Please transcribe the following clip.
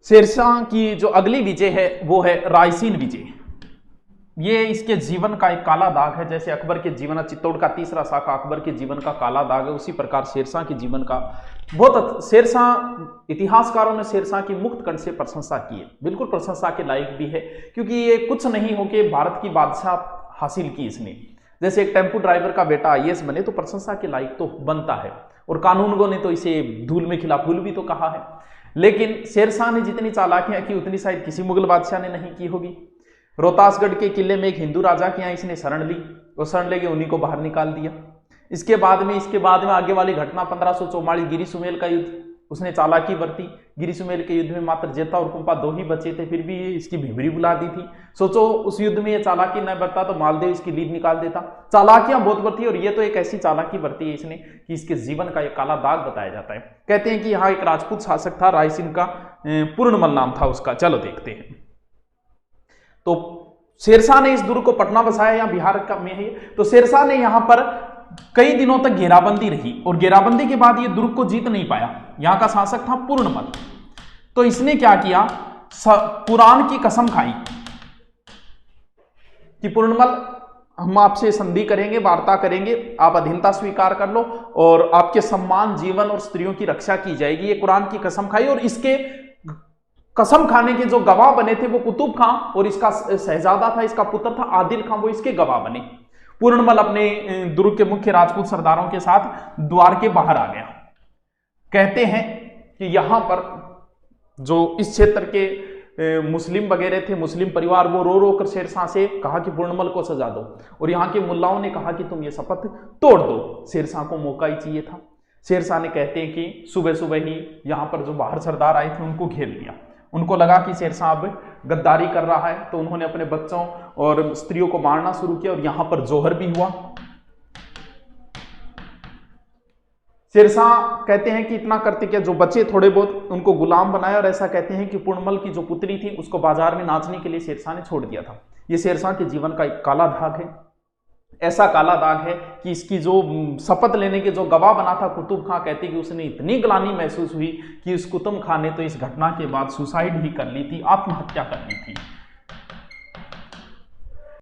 शेरशाह की जो अगली विजय है वो है रायसीन विजय। ये इसके जीवन का एक काला दाग है। जैसे अकबर के जीवन, चित्तौड़ का तीसरा शाखा अकबर के जीवन का काला दाग है, उसी प्रकार शेरशाह के जीवन का शेरशाह, इतिहासकारों ने शेरशाह की मुक्त कंठ से प्रशंसा की है, बिल्कुल प्रशंसा के लायक भी है, क्योंकि ये कुछ नहीं होके भारत की बादशाह हासिल की इसने। जैसे एक टेम्पो ड्राइवर का बेटा आईएएस बने तो प्रशंसा के लायक तो बनता है, और कानूनगों ने तो इसे धूल में खिला फूल भी तो कहा है। लेकिन शेरशाह ने जितनी चालाकियां की उतनी शायद किसी मुगल बादशाह ने नहीं की होगी। रोहतासगढ़ के किले में एक हिंदू राजा के यहाँ इसने शरण ली और शरण लेके उन्हीं को बाहर निकाल दिया। इसके बाद में आगे वाली घटना 1544 गिरी सुमेल का युद्ध, उसने चालाकी बरती। गिरी सुमेल के युद्ध में मात्र जेता और कुंपा दो ही बचे थे, फिर भी इसकी भिमरी बुला दी थी। सोचो उस युद्ध में ये चालाकी न बरता तो मालदेव इसकी लीड निकाल देता। चालाकियां बहुत बरती, और ये तो एक ऐसी चालाकी बरती है इसने कि इसके जीवन का एक काला दाग बताया जाता है। कहते हैं कि यहाँ एक राजपूत शासक था, रायसीन का पूर्णमल नाम था उसका। चलो देखते हैं। तो शेरशाह ने इस दुर्ग को पटना बसाया, या बिहार का में है। तो शेरशाह ने यहाँ पर कई दिनों तक घेराबंदी रही, और घेराबंदी के बाद ये दुर्ग को जीत नहीं पाया। यहाँ का शासक था पूर्णमल। तो इसने क्या किया, पुराण की कसम खाई कि पूर्णमल हम आपसे संधि करेंगे, वार्ता करेंगे, आप अधीनता स्वीकार कर लो और आपके सम्मान, जीवन और स्त्रियों की रक्षा की जाएगी। ये कुरान की कसम खाई, और इसके कसम खाने के जो गवाह बने थे वो कुतुब खां और इसका शहजादा था, इसका पुत्र था आदिल खां, वो इसके गवाह बने। पूर्णमल अपने दुर्ग के मुख्य राजपूत सरदारों के साथ द्वार के बाहर आ गया। कहते हैं कि यहां पर जो इस क्षेत्र के मुस्लिम वगैरह थे, मुस्लिम परिवार, वो रो रो कर शेरशाह से कहा कि पूर्णमल को सजा दो, और यहाँ के मुल्लाओं ने कहा कि तुम ये शपथ तोड़ दो। शेरशाह को मौका ही चाहिए था। शेरशाह ने, कहते हैं कि सुबह सुबह ही यहाँ पर जो बाहर सरदार आए थे उनको घेर लिया। उनको लगा कि शेरशाह अब गद्दारी कर रहा है, तो उन्होंने अपने बच्चों और स्त्रियों को मारना शुरू किया, और यहां पर जोहर भी हुआ। शेरशाह कहते हैं कि इतना करते क्या, जो बचे थोड़े बहुत उनको गुलाम बनाया, और ऐसा कहते हैं कि पूर्णमल की जो पुत्री थी उसको बाजार में नाचने के लिए शेरशाह ने छोड़ दिया था। यह शेरशाह के जीवन का एक काला दाग है। ऐसा काला दाग है कि इसकी जो शपथ लेने के जो गवाह बना था कुतुब खां, कहते कि उसने इतनी ग्लानि महसूस हुई कि उस कुतुब खां ने तो इस घटना के बाद सुसाइड ही कर ली थी, आत्महत्या कर ली थी।